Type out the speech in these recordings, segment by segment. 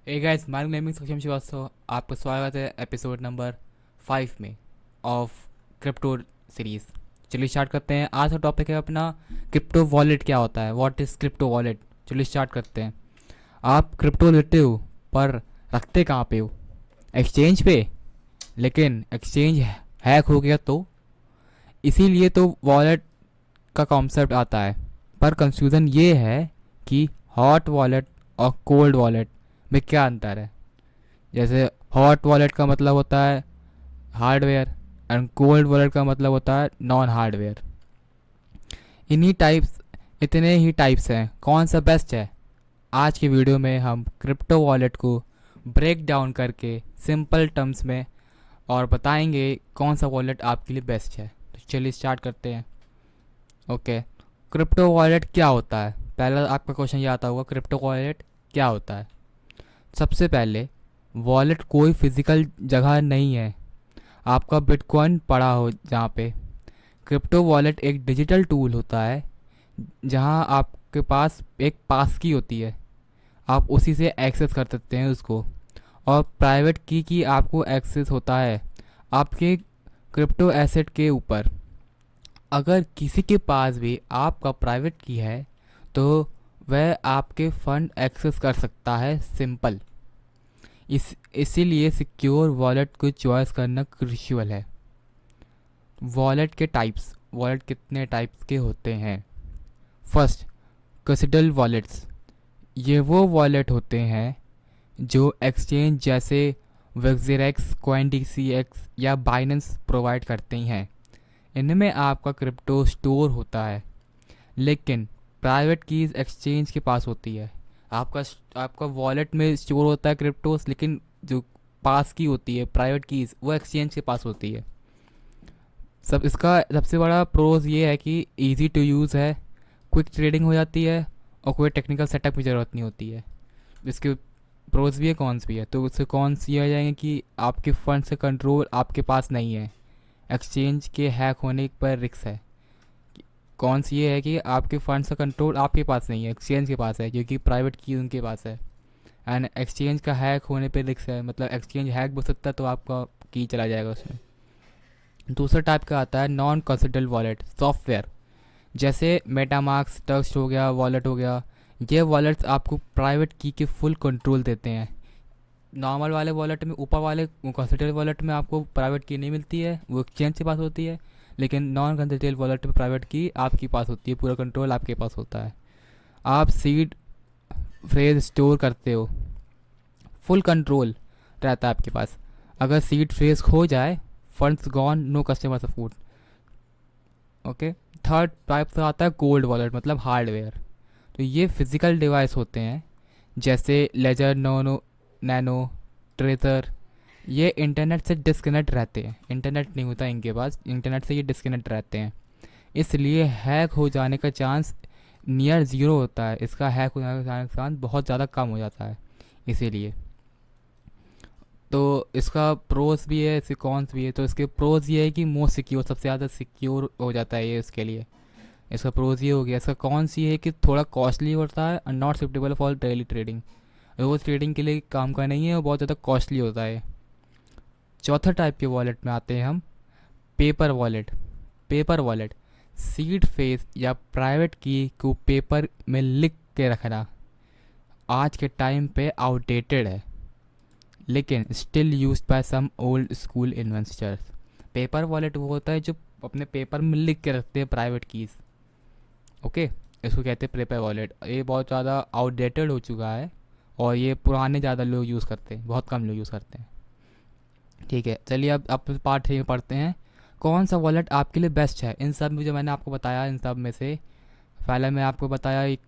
A guys, my name is सक्षम श्रीवास्तव। आपका स्वागत है एपिसोड नंबर 5 में ऑफ क्रिप्टो सीरीज। चलिए स्टार्ट करते हैं। आज का टॉपिक है अपना क्रिप्टो वॉलेट क्या होता है, व्हाट इज़ क्रिप्टो वॉलेट। चलिए स्टार्ट करते हैं। आप क्रिप्टो लेते हो पर रखते कहाँ पे हो? एक्सचेंज पे। लेकिन एक्सचेंज हैक हो गया तो इसीलिए तो वॉलेट का कॉन्सेप्ट आता है। पर कंफ्यूजन ये है कि हॉट वॉलेट और कोल्ड वॉलेट में क्या अंतर है। जैसे हॉट वॉलेट का मतलब होता है हार्डवेयर एंड कोल्ड वॉलेट का मतलब होता है नॉन हार्डवेयर। इन्हीं टाइप्स इतने ही टाइप्स हैं, कौन सा बेस्ट है? आज की वीडियो में हम क्रिप्टो वॉलेट को ब्रेक डाउन करके सिंपल टर्म्स में और बताएंगे कौन सा वॉलेट आपके लिए बेस्ट है। तो चलिए स्टार्ट करते हैं। ओके, क्रिप्टो वॉलेट क्या होता है? पहला आपका क्वेश्चन ये आता होगा, क्रिप्टो वॉलेट क्या होता है? सबसे पहले, वॉलेट कोई फिजिकल जगह नहीं है आपका बिटकॉइन पड़ा हो जहाँ पे। क्रिप्टो वॉलेट एक डिजिटल टूल होता है जहाँ आपके पास एक पास की होती है, आप उसी से एक्सेस कर सकते हैं उसको। और प्राइवेट की आपको एक्सेस होता है आपके क्रिप्टो एसेट के ऊपर। अगर किसी के पास भी आपका प्राइवेट की है तो वह आपके फंड एक्सेस कर सकता है, सिंपल। इसीलिए सिक्योर वॉलेट को चॉइस करना क्रूशियल है। वॉलेट के टाइप्स, वॉलेट कितने टाइप्स के होते हैं? First, custodial wallets. ये वो वॉलेट होते हैं जो एक्सचेंज जैसे वेक्सिरेक्स, कॉइनडीसीएक्स या बाइनेंस प्रोवाइड करते हैं। इनमें आपका क्रिप्टो स्टोर होता है, लेकिन प्राइवेट कीज़ एक्सचेंज के पास होती है। आपका आपका वॉलेट में स्टोर होता है क्रिप्टोस, लेकिन जो पास की होती है प्राइवेट कीज़ वो एक्सचेंज के पास होती है। सब इसका सबसे बड़ा प्रोज ये है कि इजी टू यूज़ है, क्विक ट्रेडिंग हो जाती है और कोई टेक्निकल सेटअप की ज़रूरत नहीं होती है। इसके प्रोज भी है, कॉन्स भी है। तो उससे कॉन्स ये आ जाएंगे कि आपके फंड से कंट्रोल आपके पास नहीं है, एक्सचेंज के हैक होने पर रिस्क है। कौन सी ये है कि आपके फंड्स का कंट्रोल आपके पास नहीं है, एक्सचेंज के पास है, क्योंकि प्राइवेट की उनके पास है। एंड एक्सचेंज का हैक होने पे रिस्क है, मतलब एक्सचेंज हैक हो सकता है तो आपका की चला जाएगा उसमें। दूसरा टाइप का आता है नॉन कस्टोडियल वॉलेट, सॉफ्टवेयर। जैसे मेटामार्क्स, ट्रस्ट हो गया, वॉलेट हो गया। ये वॉलेट्स आपको प्राइवेट की के फुल कंट्रोल देते हैं। नॉर्मल वाले वॉलेट में, ऊपर वाले कस्टोडियल वॉलेट में आपको प्राइवेट की नहीं मिलती है, वो एक्सचेंज के पास होती है। लेकिन नॉन कस्टोडियल वॉलेट में प्राइवेट की आपके पास होती है, पूरा कंट्रोल आपके पास होता है। आप सीड फ्रेज स्टोर करते हो, फुल कंट्रोल रहता है आपके पास। अगर सीड फ्रेज खो जाए, funds gone, no customer support. Okay. Third type से आता है कोल्ड वॉलेट, मतलब हार्डवेयर। तो ये फिजिकल डिवाइस होते हैं जैसे लेजर, नैनो, ट्रेजर। ये इंटरनेट से डिस्कनेक्ट रहते हैं, इंटरनेट नहीं होता इनके पास, इंटरनेट से ये डिस्कनेक्ट रहते हैं। इसलिए हैक हो जाने का चांस नियर ज़ीरो होता है, इसका हैक हो जाने का चांस बहुत ज़्यादा कम हो जाता है। इसीलिए तो इसका प्रोस भी है, इसके कॉन्स भी है। तो इसके प्रोस ये है कि मोस्ट सिक्योर, सबसे ज़्यादा सिक्योर हो जाता है ये इसके लिए। इसका प्रोज ये हो गया। इसका कॉन्स ये है कि थोड़ा कॉस्टली होता है और not suitable for daily trading. रोज ट्रेडिंग के लिए काम का नहीं है, वो बहुत ज़्यादा कॉस्टली होता है। चौथा टाइप के वॉलेट में आते हैं हम, paper wallet. Paper wallet seed face या प्राइवेट की को पेपर में लिख के रखना आज के टाइम पे आउटडेटेड है, लेकिन still use by some old school investors. Paper wallet वो होता है जो अपने पेपर में लिख के रखते हैं प्राइवेट कीज़। ओके, इसको कहते हैं पेपर वॉलेट। ये बहुत ज़्यादा आउटडेटेड हो चुका है और ये पुराने ज़्यादा लोग यूज़ करते हैं, बहुत कम लोग यूज़ करते हैं। ठीक है, चलिए अब पार्ट 3 में पढ़ते हैं। कौन सा वॉलेट आपके लिए बेस्ट है? इन सब में जो मैंने आपको बताया, इन सब में से पहले मैं आपको बताया एक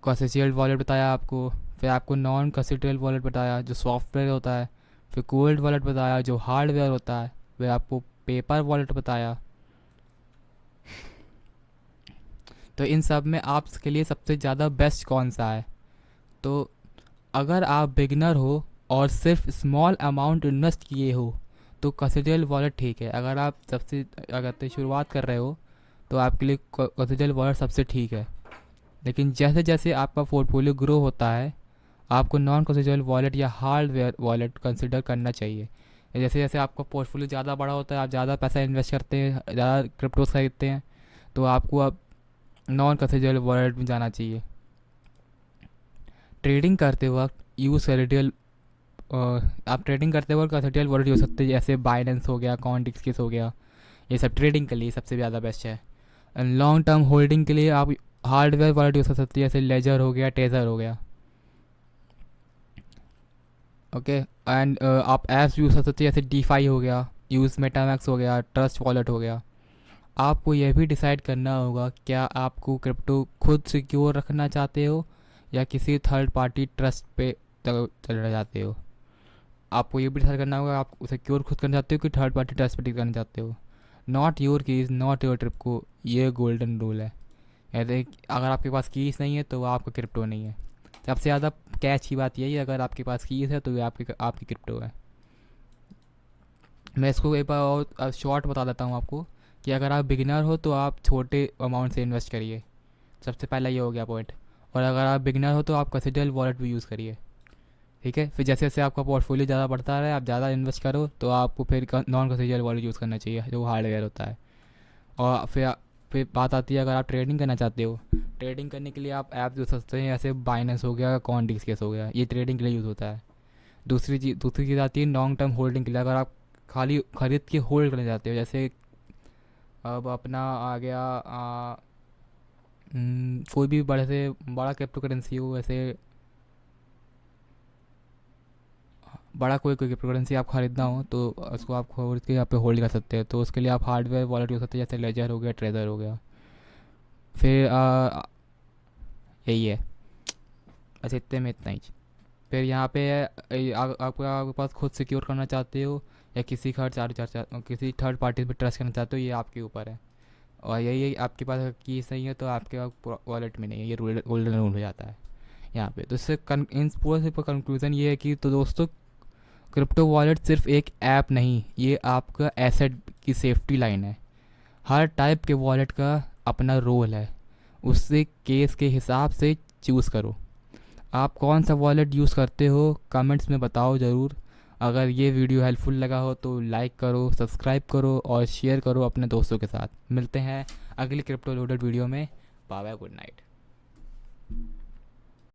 कस्टोडियल वॉलेट बताया आपको, फिर आपको नॉन कस्टोडियल वॉलेट बताया जो सॉफ्टवेयर होता है, फिर कोल्ड वॉलेट बताया जो हार्डवेयर होता है, फिर आपको पेपर वॉलेट बताया। तो इन सब में आपके लिए सबसे ज़्यादा बेस्ट कौन सा है? तो अगर आप बिगिनर हो और सिर्फ स्मॉल अमाउंट इन्वेस्ट किए हो तो कस्टोडियल वॉलेट ठीक है। अगर आप सबसे अगर तो शुरुआत कर रहे हो तो आपके लिए कस्टोडियल वॉलेट सबसे ठीक है। लेकिन जैसे जैसे आपका पोर्टफोलियो ग्रो होता है आपको नॉन कस्टोडियल वॉलेट या हार्डवेयर वॉलेट कंसिडर करना चाहिए। जैसे जैसे आपका पोर्टफोलियो ज़्यादा बड़ा होता है, आप ज़्यादा पैसा इन्वेस्ट करते हैं, ज़्यादा क्रिप्टोस खरीदते हैं, तो आपको अब नॉन कस्टोडियल वॉलेट में जाना चाहिए। ट्रेडिंग करते वक्त यूज़ कस्टोडियल आप ट्रेडिंग करते वक्त कस्टोडियल वॉलेट यूज़ सकते हैं, जैसे बाइनेंस हो गया, कॉइनडिस्कस हो गया। ये सब ट्रेडिंग के लिए सबसे ज़्यादा बेस्ट है। लॉन्ग टर्म होल्डिंग के लिए आप हार्डवेयर वॉलेट यूज़ कर सकते हैं, जैसे लेजर हो गया, टेजर हो गया। ओके। एंड आप ऐप्स यूज़ कर सकते हैं, जैसे डीफाई हो गया, यूज़ मेटामैक्स हो गया, ट्रस्ट वॉलेट हो गया। आपको यह भी डिसाइड करना होगा क्या आपको क्रिप्टो खुद सिक्योर रखना चाहते हो या किसी थर्ड पार्टी ट्रस्ट पे चलना चाहते हो। आपको ये भी डिसाइड करना होगा आप सिक्योर खुद करना चाहते हो कि थर्ड पार्टी ट्रस्ट पे करना चाहते हो। Not your keys not your trip को, ये गोल्डन रूल है। यानी अगर आपके पास कीज़ नहीं है तो वो आपका क्रिप्टो नहीं है। सबसे ज़्यादा कैच की बात यही है, अगर आपके पास कीज़ है तो ये आपकी क्रिप्टो है। मैं इसको एक बार और शॉर्ट बता देता हूँ आपको कि अगर आप बिगिनर हो तो आप छोटे अमाउंट से इन्वेस्ट करिए। सबसे पहला ये हो गया पॉइंट। और अगर आप बिगिनर हो तो आप कस्टोडियल वॉलेट भी यूज़ करिए। ठीक है। फिर जैसे जैसे आपका पोर्टफोलियो ज़्यादा बढ़ता रहे, आप ज़्यादा इन्वेस्ट करो, तो आपको फिर नॉन कस्टोडियल वॉलेट यूज़ करना चाहिए जो हार्डवेयर होता है। और फिर बात आती है अगर आप ट्रेडिंग करना चाहते हो। ट्रेडिंग करने के लिए आप ऐप यूज़ कर सकते हैं, जैसे बाइनेंस हो गया, कॉइनडिस्कस हो गया, ये ट्रेडिंग के लिए यूज़ होता है। दूसरी चीज़ आती है लॉन्ग टर्म होल्डिंग के लिए। अगर आप खाली खरीद के होल्ड करना चाहते हो, जैसे अब अपना आ गया कोई भी बड़े से बड़ा क्रिप्टो करेंसी हो, वैसे बड़ा कोई कोई क्रिप्टो करेंसी आप खरीदना हो तो उसको आप खरीद के यहाँ पे होल्ड कर सकते हैं। तो उसके लिए आप हार्डवेयर वॉलेट यूज़ सकते हैं, जैसे लेजर हो गया, ट्रेजर हो गया। फिर यही है, बस इतने में इतना ही। फिर यहाँ पे आपके पास खुद सिक्योर करना चाहते हो या किसी थर्ड पार्टी पे ट्रस्ट करना चाहते हो, ये आपके ऊपर है। और यही आपके पास कीज नहीं है तो आपके पास वॉलेट में नहीं है, ये गोल्डन रूल हो जाता है यहाँ पे। तो इससे इन पूरे से कंक्लूजन ये है कि तो दोस्तों, क्रिप्टो वॉलेट सिर्फ एक ऐप नहीं, ये आपका एसेट की सेफ्टी लाइन है। हर टाइप के वॉलेट का अपना रोल है, उससे केस के हिसाब से चूज़ करो। आप कौन सा वॉलेट यूज़ करते हो कमेंट्स में बताओ ज़रूर। अगर ये वीडियो हेल्पफुल लगा हो तो लाइक करो, सब्सक्राइब करो और शेयर करो अपने दोस्तों के साथ। मिलते हैं अगली क्रिप्टो लोडेड वीडियो में। Bye bye, good night.